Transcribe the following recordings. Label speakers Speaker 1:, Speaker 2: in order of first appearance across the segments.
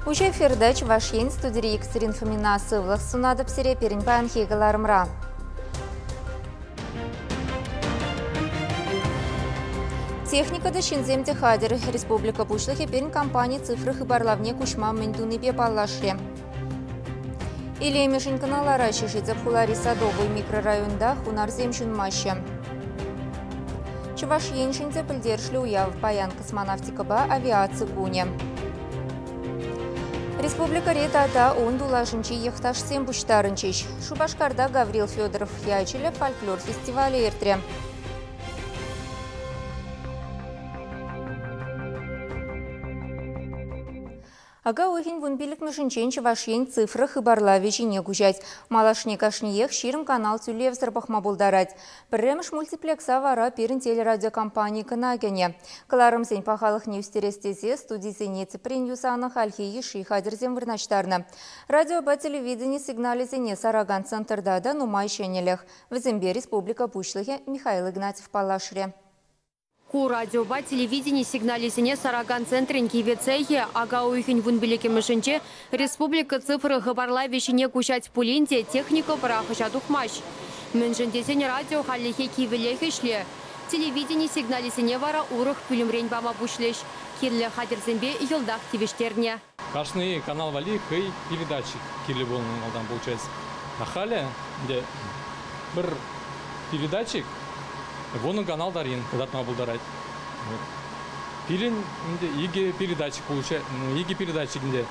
Speaker 1: Уже эфирдач ваш ен студии Екатерин Фомина сывлах сунадып сере перин паян хегаларымра. Техникада шинземте хадер республика бушлахе перин компания цифры хыбарлавне кушма мендуныбе паллашре. Или мешень каналара шишидзе пхулари садовый микрорайонда хунар земшин маща. Чуваш еншинзе пыльдершли уяв паян космонавтикаба авиации куне. Республика Ретада ондулашынчи ехташ сембуштарынчиш. Шубашкарда Гаврил Федоров ячеле фольклор фестиваля эртре. Ага ойхин вунбилик мешінчен чывашен цифры хыбарлави жіне гужать. Малашне кашниех ширым канал тюлев зарбахма булдарать. Пірремш мультиплекса вара перін телерадиокомпании канагене. Каларым сен пахалық неустерестезе студийзене ципрен юсанах альхи еши хадерзем вырначтарны. Радио ба телевидение сигнализене Сараган центрда да нумай шенелех. В Зембе республика Бушлыхе Михаил Игнатьев Палашре.
Speaker 2: Ку радиоба телевидение сигнализине Сараган центрин кивецейе, ага уйхин вунбилеке мышинче, республика цифры хабарлавишине кушать пулинте, техника парахаша тухмаш. Менжендесене радио халихе кивелехе шле. Телевидение сигнализине вара урых пулемрень бама бушлеш. Кирле хадерзембе елдах тивештерне.
Speaker 3: Кашный канал вали хей передатчик кирле был там получается. А халя, где бір передатчик, вон канал дарин, когда-то был дарать. Пилин, иги передатчик получает, иги передатчик где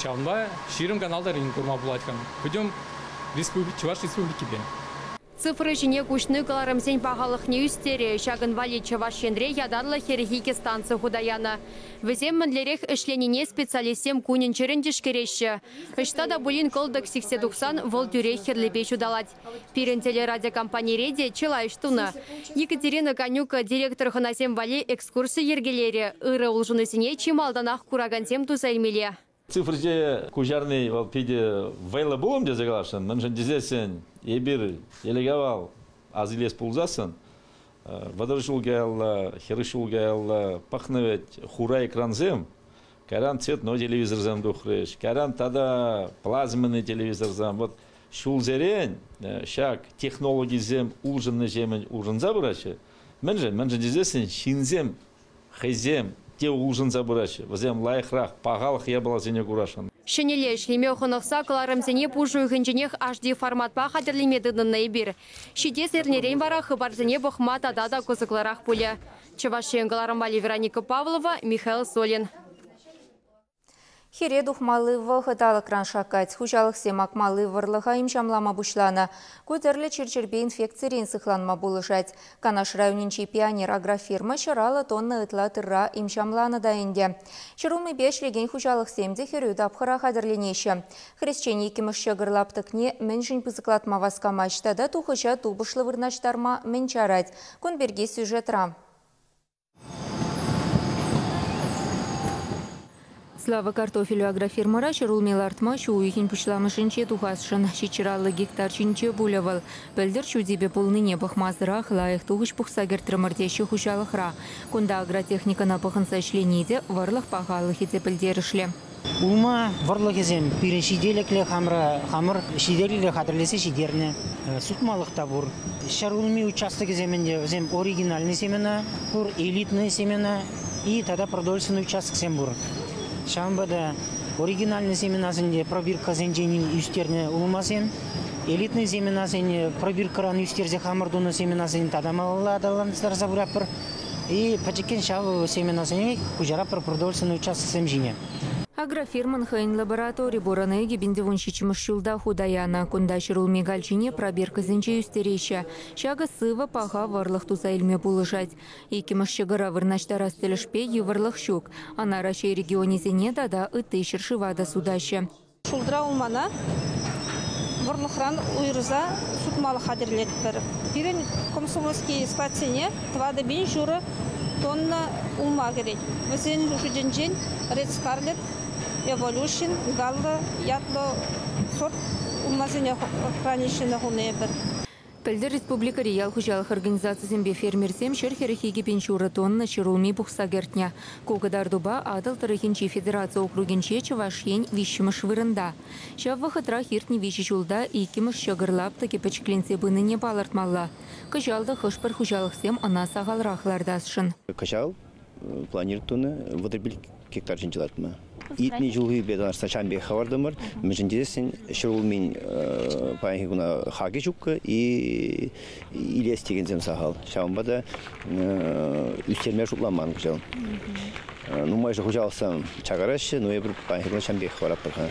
Speaker 3: шавнба, ширим канал дарин, курма булаткам. Пойдем Чуваш республики бе.
Speaker 2: Цифры жіне күшні каларымсен бағалық не үстері, шағын вали Чувашендре ядарлы херихике станция худаяна. Візем мінлерек ішленіне специалистем күнін черендіш кереші. Іштада бұлін кылдық 80-90 вол дүре херлебе жудалать. Пирен телерадиокомпания реде челайштуны. Екатерина Конюка, директор ханасем вали экскурсия ергелері. Иры улжынысыне чималданақ курагансем тузаймеле.
Speaker 4: Цифры кужарный валпиде вайла болом де заглашен, мэнжен дезесен, ебир, елегавал, азилес пулзасын, водорышул гаялла, херышул гаялла, пахнавет, хура экранзем, каран цветной телевизор зам духреш, каран тада плазменный телевизор зам, вот шул зерен, шак технологий зем, улжынны жемен улжын забырачы, мэнжен дезесен, шинзем, хайзем, те улжын забырачы, возем лайхрах, пағалық ебала зене курашын.
Speaker 2: Шенеле шлеме хонықса каларымсене пужу үгінженех HD форматпа қадірлемедінің ебір. Шиде сернерен бара хыбарзене бұқма тадада көзікларақ пөлі. Чувашен каларымбали Вероника Павлова, Михаил Солин.
Speaker 1: Хере духмалы вахыталы краншакать, хужалық семак малы варлыға имшамлама бушлана. Көтерлі черчербе инфекцирен сықланма булышать. Канаш районинчи пионер агрофирма шыралы тонны ытла тырра имшамланы дайынде. Шырумы бешлеген хужалық семде херю дапхыра хадырленеші. Хрещені кемішші гырлаптықне меншін пызықлатма васкамачтада тухыша тубышлы вырнаштарма менчарать. Конберге сюжетра. Слава картофелю агрофирмара шырулмел артма шуйхин пушламышынче тухасшын шичиралы гектар чинче булявал. Пөлдір шудебе полныне бахмазырақ лайық туғыш пұқсагертрімірдеші хушалықра. Кунда агротехникана пұқынса шленеде варлық пағалық ете пілдерішле.
Speaker 5: Улма варлық езем пирен шиделекле хамыр шиделекле хатырлесе шидерне сутмалық табур. Шарулми участок земенде зем оригинальный семена, пур элитный семена и тогда продольственный участок сембур. Шамбада оригинальный семенасынде пробирка зенженин үстерне улмасен, элитный семенасыне пробиркаран үстерзе хамырдуны семенасыне тадамалладалан старзабурапыр и пачекен шавы семенасыне кужарапыр продольственный участок семжине.
Speaker 1: Агрофирман хайын лабораторий бораны егебенде воншичимыш шулда худаяна. Кунда шырул мегальчине пробирка зенче үстереща. Шага сыва паха варлық туза илме булышать. Екимыш шыгыра вырнаштара стелешпе еварлық щук. Ана рашей регионе зене дада ыты шыршывада судаща.
Speaker 6: Шулдра улмана варлықран уйрыза сутмалы хадерлет бір. Пирен комсомольский статсене твады бен журы тонна улма керек. Везен жуженжен Red Scarlet, Evolution, Галла, Ятло, сорт улмазене хранишіне хуне бір.
Speaker 1: Пілді республика реял хұжалық организациясын фермерсем шерхерехеге пеншуры тонна шырулми бұқса гертня. Кугадардуба адыл Тарыхинчи федерация округенче Чувашьень вишіміш вырында. Шав вақытра хиртні виші жулда икіміш шығырлап таки пәчкленсе бұныне балартмалла. Кыжалды хышпыр хұжалықсем ана сағалрақлардасшын.
Speaker 7: Кыжал планирует тонны водорбиль гектар жинчилатма. Итни жылғы бедан сачанбе хавардымыр, межіндесін шырулмин паянхигуна хаги жукка и илес теген зем сахал. Шамбада үстерме шутламан кыжал. Ну, майже хужалсам чагарашы, но я бір паянхигуна шамбе хаварап бірхан.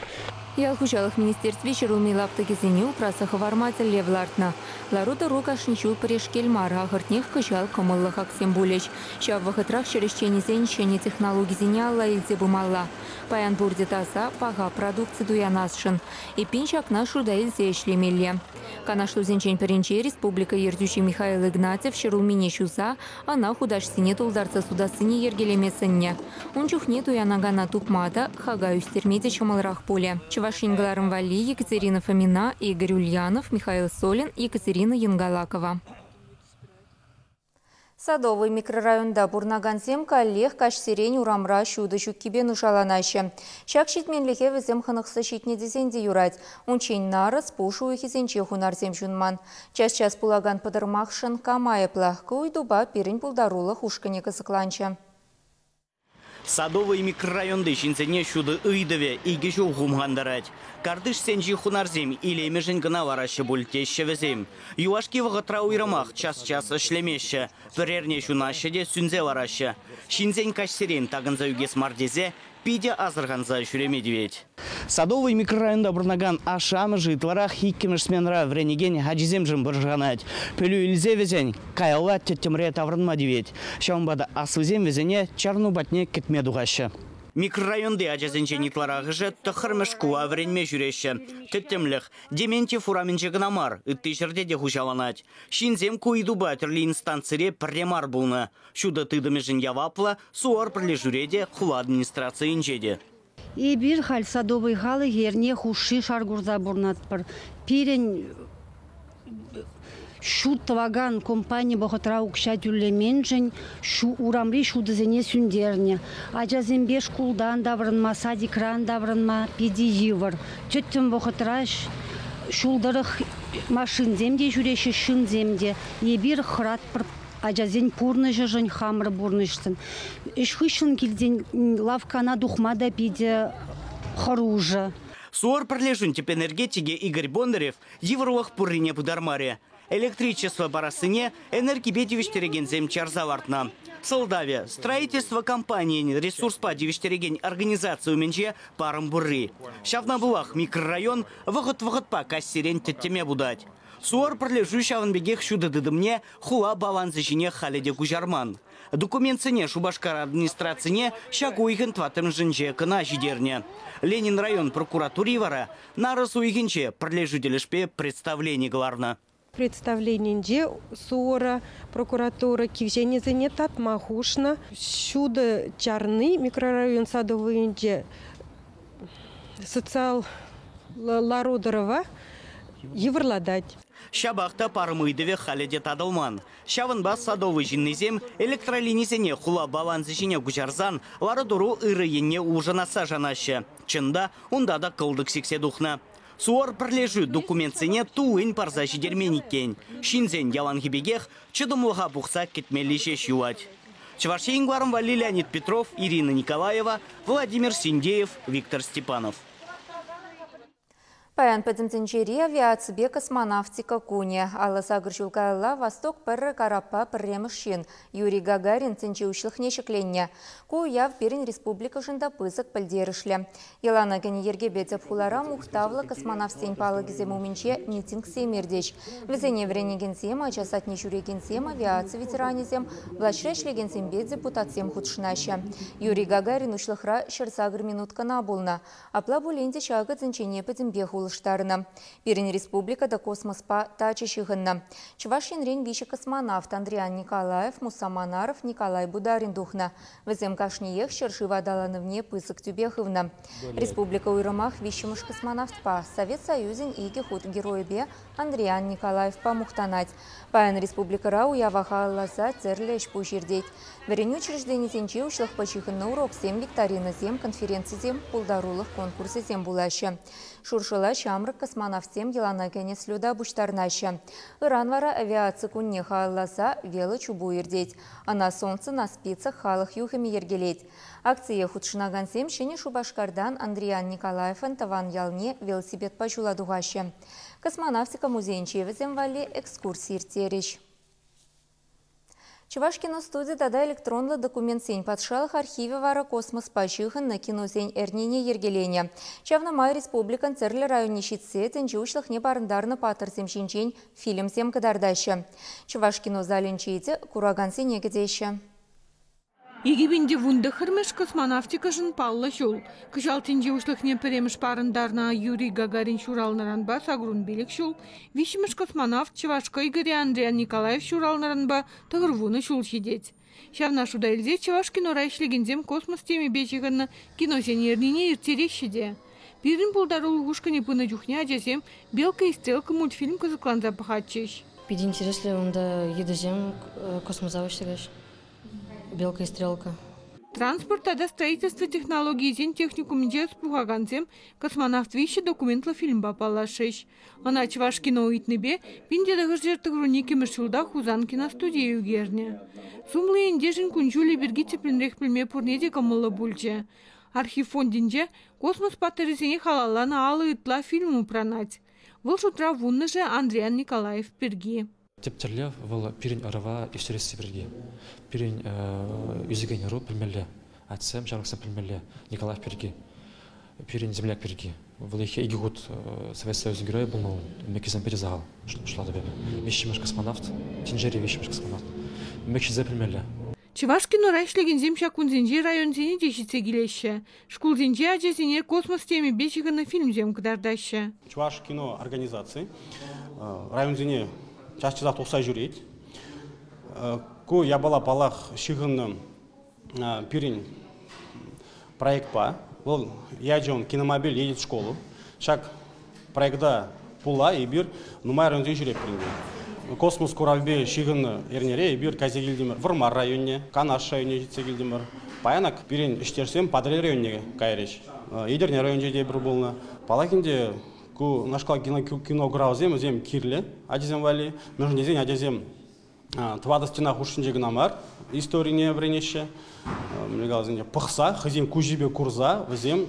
Speaker 1: Ял хужалық министерстве шырулми лапты кезене упрасахы варматель левлартна. Ларута рукашничу парешкель мара ағыртнех кыжал комыллық аксем булеш. Шав вақытрах шерещенезен шене технологии зене алла илзе бумалла. Паян бурде таса паға продукции дуянасшын. И пинчакна шуда илзе эшлемелле. Канашлу зенчен перенче республика ердючий Михаил Игнатьев шырулмине шуза, ана худашсыне толдарца судасыне ергелемесынне. Унчухне дуянагана тупмада хага үстермеде чамалрах поле. Чувашингаларым Вали, Екатерина Фомина, Игорь Ульянов, Михаил Солин, Екатерина Янгалакова. Садовый микрорайонда бурнагансем коллег кашсерень урамра шуды шуккибен ушаланашы. Шак шитменліге візем хынықсы шитне дезенде юрать. Унчень нарыз пушу ихизенче хунарзем жунман. Час-час пулаган подырмақшын камайыплах куйдуба перін пулдарулық ушкане кызыкланча.
Speaker 8: Садовый микрорайонды шинцене шуды ыйдыве иге жол гумгандарать. Кардыш сенжи хунарзем или межен гына варашы бультеще везем. Юашки вғытра уйрамах час-час шлемеше. Верерне шунашы де сүнзе варашы. Шинзен кашсерен тагынза үгес мардезе, пиде азырганза жүремедевет. Садовый микрорайонда бурнаган ашамы житларах хиккемеш сменра вренеген хаджизем жым бұржанать. Пөлі үлзе везен каялла теттемре таврынма девет. Шамбада асвызем везене чарну батне кетме дуғашы. Микрорайонды ажазенче нитларағы жы тұқырмыш куа вренме жүреші. Теттемліх дементе фураменче гынамар, үтті жерде де хужаланать. Шинзем куидуба түрлі инстанцире премар бұлны. Шуда тыдымежін явапла, суар пірлі жүреде хула администрация инжеде.
Speaker 9: И бир халь садовый халы ерне хуши шаргурза бурнатпыр. Пирен шу таваган компания бахатра укша тюлеменжен, шу урамри шу дызене сүндерне. Ажазембе шкулдан даврынма, садикран даврынма, пиди йывыр. Теттім бахатра шулдырых машин земде жүреші шын земде. Ебір храт пыр ажазен пурны жыжын хамры бурнышсын. Ишхышын келден лавкана духмада пиде хоружа.
Speaker 8: Суор пролежун тип энергетиге Игорь Бондарев евровах пуррине будармаре. Электричество барасыне энергибедевиштереген земчарзавартна. Солдаве строительство компании ресурспа девиштереген организацию менче парым бурри. Шавна булах микрорайон вғыт-вғытпа кассерен теттеме будать. Суор пролежу шаванбегех шуды дыдымне хула балансы жіне халеде гужарман. Документсыне Шубашкар администрацияне шагуйген тватым жынже кына жидерне. Ленин район прокуратури вара нарыс уйгенче пролежуделешпе представление гларна.
Speaker 10: Представление суора прокуратура кивжене занятат махушна. Шуды чарны микрорайон садовый инде социал лародорова еврладать.
Speaker 8: Шабахта пармыйдыве халеде тадылман. Шавынба садовый жиннезем электролинезене хула балансы жине гужарзан лародору ырыенне ужанаса жанашы. Чында онда да кылдык сексе духна. Суор пролежу документсене туын парза жидермениккен. Шинзен ялангибегех чыдымлыға бұқса кетмелі жеш юать. Чувашьенгларым Вали, Леонид Петров, Ирина Николаева, Владимир Синдеев, Виктор Степанов.
Speaker 1: Паян пәдімтінчері авиацибе космонавтика куне. Алыса гүршілкайла Восток пірі карапа пірремішін. Юрий Гагарин цінче ұшылық нешікленне. Куяв перін республика жында пызық пілдерішлі. Елана кәне ерге бетіп хулара мұқтавлы космонавстен палы кезем уменче митинг семердеш. Візене вренеген сем, ачасат не жүреген сем, авиация ветеранезем, влашрешлеген сембе депутатсем худшынашы. Юрий Гагарин ұшылықра шырсагыр минутка набулна. Апла бұленде шағы цінчене пәдімбе хулы булыштарына. Пирин республикада космоспа тачышығынна. Чувашинрен виші космонавт Андриан Николаев, Муса Манаров, Николай Бударин духна. Візем кашниех шершива далановне пысык тюбехывна. Республика уйрымах вишімыш космонавтпа. Совет Союзин иги худ героебе Андриан Николаев па мухтанать. Паян республикара уяваха алласа церлеш пуширдеть. Верен учреждение тенче ушлых почихынна урок сем викторина зем конференции зем пулдарулых конкурсы зем булаще. Шуршыла шамрык космонавт зем елана кенес люда буштарнаще. Иранвара авиация кунне халласа велы чубу ирдеть. А на солнце на спицах халых юхами ергелеть. Акция худшынаган сем шене Шубашкардан Андриан Николаевын таван ялне велосипед пачула дугаще. Космонавтика музейнчеве земвали экскурсии иртерещ. Чувашкино студия тада электронлы документ сень подшалых архиве вара космос пачыхын на кино сень эрнине ергелене. Чавна май республикан церли районе щитсе тенче ушлых не барындарны патыр семшинчень фильм сем кадардаще. Чувашкино заленчейте кураган сень егедеще.
Speaker 11: Егебенде вундахырмеш космонавтика жын палла жол. Кыжалтенде ушлыхне перемеш парындарна Юрий Гагарин шуралнаранба сагрун белек жол. Вишімеш космонавт Чувашка Игорь Андриан Николаев шуралнаранба тағырвуны жол шедет. Шавна шуда елде Чувашкино райшлегензем космос теме бечігіні кинозенернине ертерешеде. Бирін бұлдарулы ғушкане пыны жүхне ажазем «Белка и стрелка» мультфильм кызыкланза пахатчеш.
Speaker 12: Пиди интересли, онда едезем космозавыштыгаш. «Белка и стрелка».
Speaker 11: Транспорт, ада строительство технологии зен техникум джес пухаганцем космонавт вещи документла фильм бапалашеш. Она Чувашкино уитнебе пинде дагажерты груники мышулда хузанкина студию герне. Сумлы индежин кунжули бергите пленрех пельме пурнеде камыла бульче. Архив фондинже космос патерезене халалана алы итла фильму пранать. Выл шутра вунны же Андриан Николаев перги.
Speaker 13: Тептерлев был пирень арава и все сибирги. Пирень юзеген ру пельмеле, отцем жарксем пельмеле, Николаев перги, пирень земляк перги. В их игут Совет Союз героя был, но мекизем перезал, шла до бега. Вещимеш космонавт, тинжери вещимеш космонавт, мекизе пельмеле.
Speaker 11: Чувашкино райшлеген земща кунзенжи район зене дешице гилеще. Школ зенже аджезене космос теме бечигана фильм зем кадардаще.
Speaker 14: Чувашкино организации район зене чашчыза тоқсай жүрейд. Ку ябала балақ шығынны пирин проект па. Ол яджон киномобиль едет в школу. Шак проектда пула и бир нумай районзе жүреп бірінде. Космос Куравбе шығынны ернере и бир казегілдемір. Вырмар районне, Канаш районне жетсегілдемір. Паянак пирин іштерсем Падрель районне кайреш. Едерне районже де бір болны. Палакинде ку нашкал кино граузем зем кирле адезем вали между зен адезем твада стена хушинжег намар историне бренеше мегалзене пахса хазем кужибе курза зем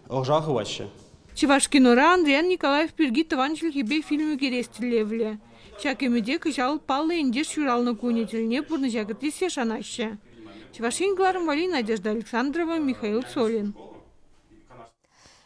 Speaker 14: ожахы ваще.
Speaker 11: Чувашкинора Андриан Николаев перги таванчил хибе фильму керестилевле. Чакемеде кышал паллы индеш шуралны кунетельне пурны жагатисе шанаще. Чувашин гларым вали Надежда Александрова, Михаил Солин.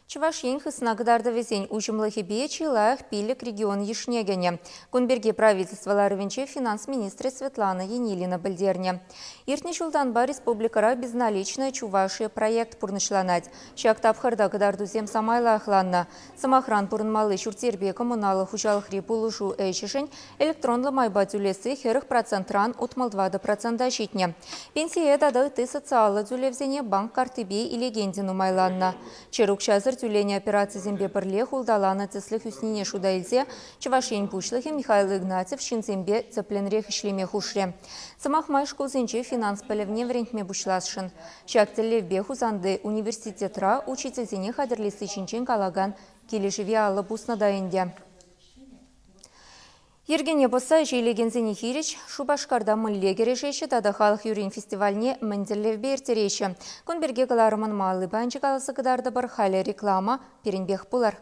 Speaker 1: Чувашин хыснагдарда везень учымлы хибечи лаях пилик регион Ешнегене. Кунберге правительства Ларовенче финанс министры Светлана Енилина Бальдерне. Иртни Шулданба республикара безналичная Чувашия проект пурнышланать. Чактап харда кадардузем самайла ахланна. Самохран пурнмалы шуртербе коммуналы хучалых репулушу эйшишень электронлы майбатюлесы херых процентран утмал 2% щитне. Пенсия дады ты социалы тюлевзене банк картыбе и легендину майланна. Черук шазыр тюление операции зембе пырле хулдалана цеслых юснине шудаилзе, Чувашин пушлыхе Михаил Игнатьев шинзембе цепленрех ишлеме хушре. Самах майшку зенче финанс полевне врентме бушласшин. Чактелле беху занды университетра учитель зене хадерлисы чинчен калаган келешеве аллы бусна дайынде. Ергене боса жейлеген зене хирич, Шубашкарда мылле керешеші тада халық юрин фестивальне мендерлев бертереші. Кунберге каларымын малы банчы каласы кыдарды бар халі реклама перенбех бұлар.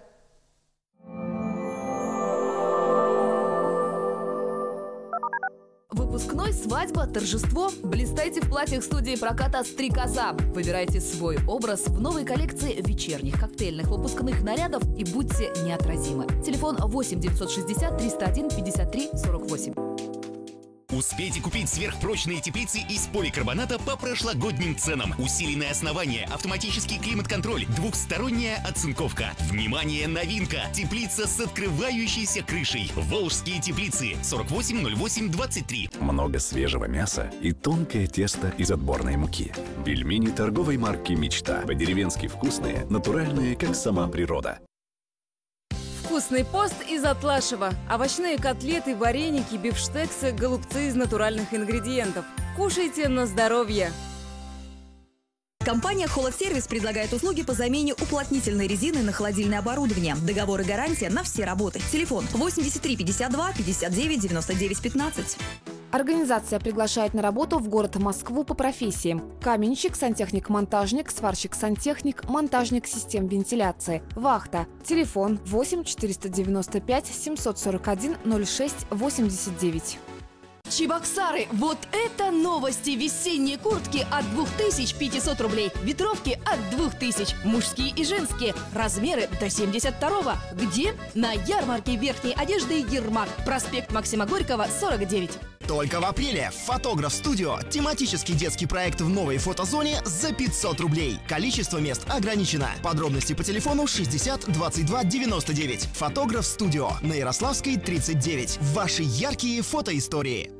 Speaker 15: Выпускной, свадьба, торжество. Блистайте в платьях студии проката «Стрекоза». Выбирайте свой образ в новой коллекции вечерних коктейльных выпускных нарядов и будьте неотразимы. Телефон 8 960 301 53 48.
Speaker 16: Успейте купить сверхпрочные теплицы из поликарбоната по прошлогодним ценам. Усиленное основание, автоматический климат-контроль, двухсторонняя оцинковка. Внимание, новинка! Теплица с открывающейся крышей. Волжские теплицы 480823.
Speaker 17: Много свежего мяса и тонкое тесто из отборной муки. Пельмени торговой марки «Мечта». По-деревенски вкусные, натуральные, как сама природа.
Speaker 18: Вкусный пост из Атлашева. Овощные котлеты, вареники, бифштексы, голубцы из натуральных ингредиентов. Кушайте на здоровье.
Speaker 15: Компания «Холодсервис» предлагает услуги по замене уплотнительной резины на холодильное оборудование. Договор и гарантия на все работы. Телефон 83 52 59 99 15.
Speaker 19: Организация приглашает на работу в город Москву по профессиям: каменщик, сантехник-монтажник, сварщик-сантехник, монтажник систем вентиляции, вахта. Телефон 8 495 741 06 89.
Speaker 20: Чебоксары. Вот это новости! Весенние куртки от 2500 рублей. Ветровки от 2000. Мужские и женские. Размеры до 72-го. Где? На ярмарке верхней одежды «Ермак». Проспект Максима Горького, 49.
Speaker 21: Только в апреле «Фотограф Студио» – тематический детский проект в новой фотозоне за 500 рублей. Количество мест ограничено. Подробности по телефону 60 22 99. «Фотограф Студио» на Ярославской, 39. Ваши яркие фотоистории.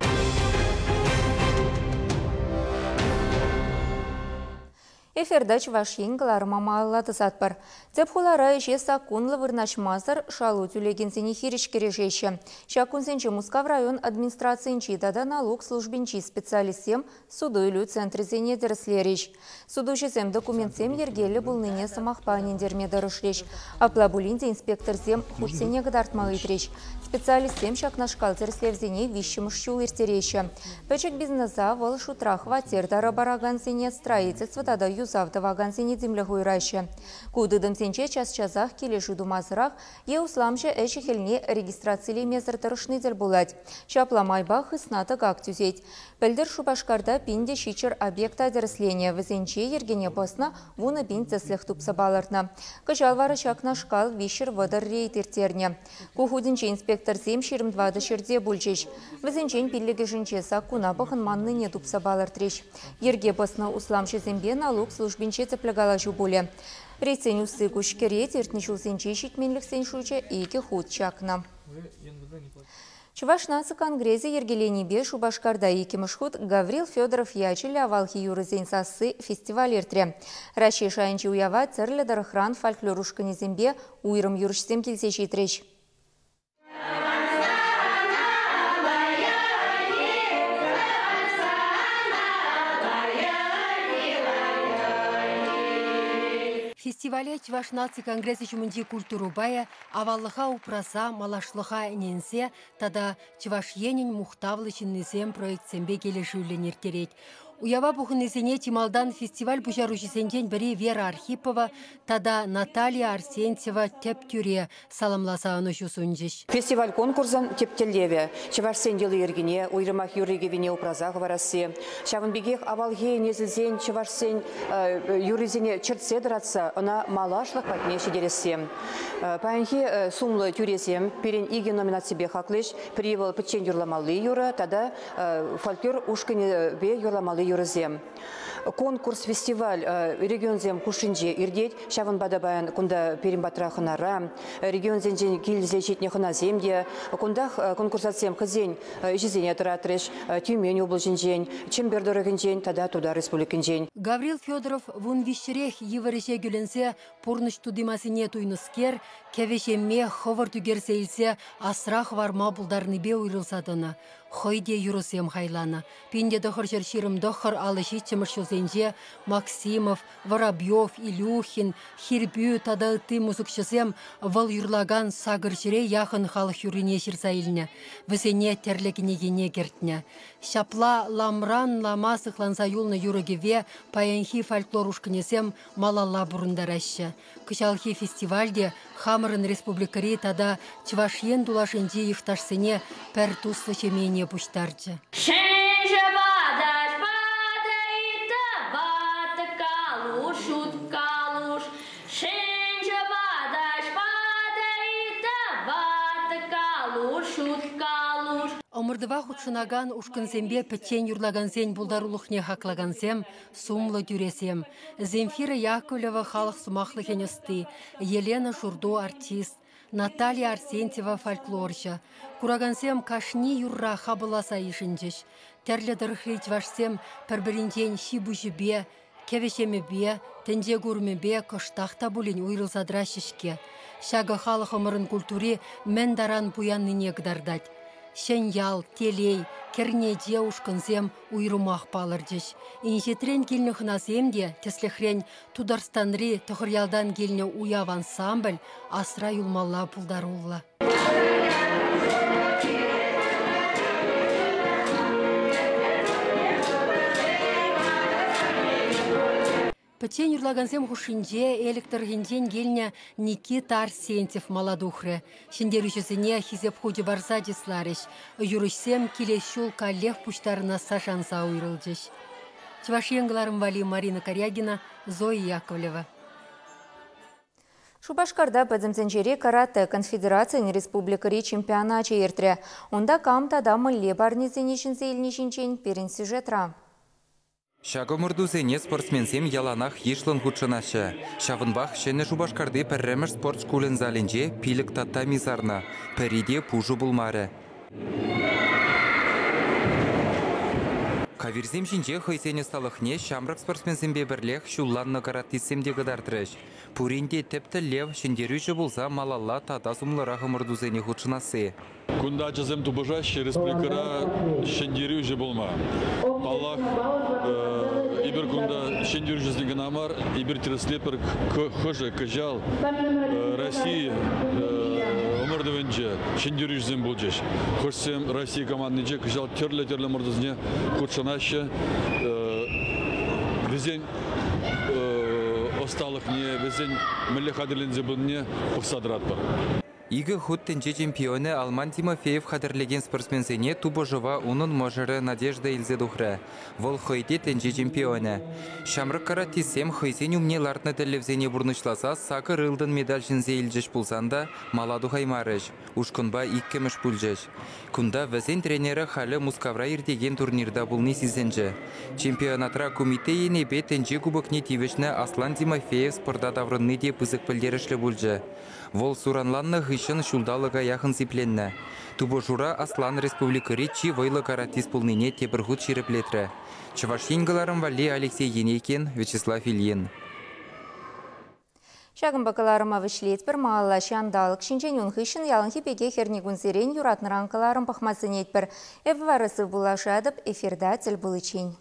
Speaker 1: Эфирдач ваш еңгілар мамаллады сатпар. Цепхулара еше сакунлы вырнач мазыр шалу тюлегенсені хиришкережеші. Шакунсенче Мускав район администрациянчи дада налог службинчи специалистем судойлю центризене дерслереш. Судушесем документсем ергелі булныне самахпанендерме дырышлеш. Аплабулинде инспекторсем худсене гадартмалы треш. Специалистем шакнашкал дерслевзене вищемышчу иртереші. Печек бизнеса вал шутрах ватердара барагансене строительство тада юзавда вагансене земля гуйраща. Кудыдым сенче час-часах келешу думазырах е усламша эші хелне регистрациялі мезір тұрышныдер булать. Шапламайба хысната как тюзеть. Пельдер шубашкарда пинде шичер объекта дерсления візенче ергене посна вуна бин цеслех тупсабаларна. Кыжалвары шакнашкал вишер вадар рейтертерне. Кухудинче инспектор зем ширмдвады шерде бульчеш. Візенчен пиллеге жінче сакуна бахын манны не тупсабалар треш. Ерге посна усламшы зембе налог службинче цеплегала жубуле. Рейцень усы кушкере тертничу сенче шитменлік сеншуче ике худ чакна. Чувашнасы конгрессе ергеленебе Шубашкарда икемышхут Гаврил Федоров ячили авалхи юрызен сасы фестиваль иртре. Раши шайынчи уява церлі дарыхран фольклорушканы зембе уйрым юрышсем келсеші треш.
Speaker 22: Фестивале Чувашнасы конгрессе чумунди культуру бая аваллыха упраса малашлыха ненсе тада Чувашьенин мухтавлы чиннесем проект сембе келешуленер керек. Уява бухынесене Тималдан фестиваль бужарушисенген бири Вера Архипова тада Наталья Арсентьева тептюре саламласа анушусунжиш.
Speaker 23: Фестиваль конкурсан тептелеве. Чувашсен делы ергене, уйрымах юригевине упразах варасе. Шавынбегех авалге незілзен Чувашсен юризене чертседратса, она малашлық патнеші дересем. Паянхи сумлы тюресем, перен иге номинациябе хаклыш, привел пычен юрламалы юра, тада фольклор ушкане бе юрламалы юрызем. Конкурс, фестиваль регионзем кушинже ирдеть, шавын бадабаян кунда перембатрахынара, регионзен килзе жетнехына земде, кундах конкурсациям хызен жизнене тратреш, Тюмень облачен Чембердорогенжен, тада туда республикенжен.
Speaker 22: Гаврил Федоров вун вишерех евареше гюленсе порныш тудимасыне туйныскер, кевешеме ховар түгерсейлсе асрах варма булдарныбе уйрылсадына. Хойде юрусем хайлана. Пинде дохор ширым дохор алыши чемыршузенже Максимов, Воробьев, Илюхин, Хирбю тада ты музыкшысем вал юрлаган сагыршире яхын халық юрине ширсаилне. Весене терлегенегене гертне. Шапла ламран ламасых лансаюлны юрогеве паянхи фольклорушканесем малалла бурындарашы. Кышалхи фестивальде Хамырын республикари тада Чувашьен дулашынжи ихташсыне пәр туслы чемене пуштарчы. Умырдыва худшынаган ушкынсембе пітчен юрлагансен булдарулықне хақлагансем, сумлы дүресем. Земфира Яковлева халық сумақлы хенесты, Елена Журдо артист, Наталья Арсентьева фольклорща. Курагансем кашни юрра хабыласа ишінчіш. Тәрлі дырхрейт вашсем пірбірінден шибу жібе, кевешеме бе, тенже гурме бе кыштақта булин уйрылсадыра шишке. Шага халық ымырын культуре мен даран буянныне гдардать. Шеньял, телей, кернеде ушкынсем уйрумақ палырдыш. Инжетрен келіні хынасемде, теслехрен тударстанри тұхырялдан келіні уяв ансамбль асра юлмалла пулдарулла. Пәтен юрлагансем хушинже электр генжен гельня Никита Арсентьев маладухры. Шендерушесіне хизеп худи барса дисларыш. Юрышсем келешул коллег пуштарына сашанса уйрылдыш. Чувашенгларым вали Марина Корягина, Зоя Яковлева.
Speaker 1: Шубашкарда бәдімзенжері карате конфедерацияны республикари чемпионачы ертірі. Онда камтада мүлле барнезенешінсе елнешінчен перін сюжетра.
Speaker 2: Шагомырду зене спортсменсем яланах ешлын худшынашы. Шавынбах шене Шубашкарды пәрреміш спорт шкулын залінже пилік татта мизарна. Пәриде пужу булмары. Каверзем жинже хайсене сталықне шамрак спортсменсембе бірлех шулланны караттисемде гыдартырыш. Пуринде тепті лев шендерюші болса малалла тата сумлыра ғымырду зене худшынасы.
Speaker 3: Кунда жазем тубыжащи республикара шендерюші болма. Аллах ибір кунда шендерюші гынамар, ибір тіреслепер хыжы кыжал Россия омырдывенче шендерюшізен болжеш. Хышсем Россия командынче кыжал терлі мұрдызне худшынашы везен осталық не, везен мүлі қадырлензе бұнне ұқсадырат бар.
Speaker 2: Игі худ тенче чемпионы Алман Тимофеев қадырлеген спортсменсене тубо жыва унын можыры Надежда Илзедухры. Вол хойте тенче чемпионы. Шамрық каратисем хойсен умне лартны тәлевзене бұрнышласа сақы рылдын медаль жінзе илжеш пулсанда маладу хаймарыш. Ушкынба иккеміш пулжеш. Кунда вәзен тренері халі Мускавра ертеген турнирда бұлны сизенже. Чемпионатра комитейіне бе тенче кубокне тивешні Аслан Тимофеев спорда даврынны де пызык пілдерішлі бұлжы. Вол суранланны ғышын шулдалыға яқын сипленні. Тубо жура Аслан республикари чи вайлы каратис пулныне тепірғыт шереплетрі. Чывашенгаларым вали Алексей Енекин, Вячеслав Ильин.
Speaker 1: Шагын бакаларыма вишлет бір мағалла шандалық шинчен юнхышын ялынхи пеке хернегун зерен юратны ранкаларым пахмасын етпір. Эвварысы булашадып эфирда тіл бұлычен.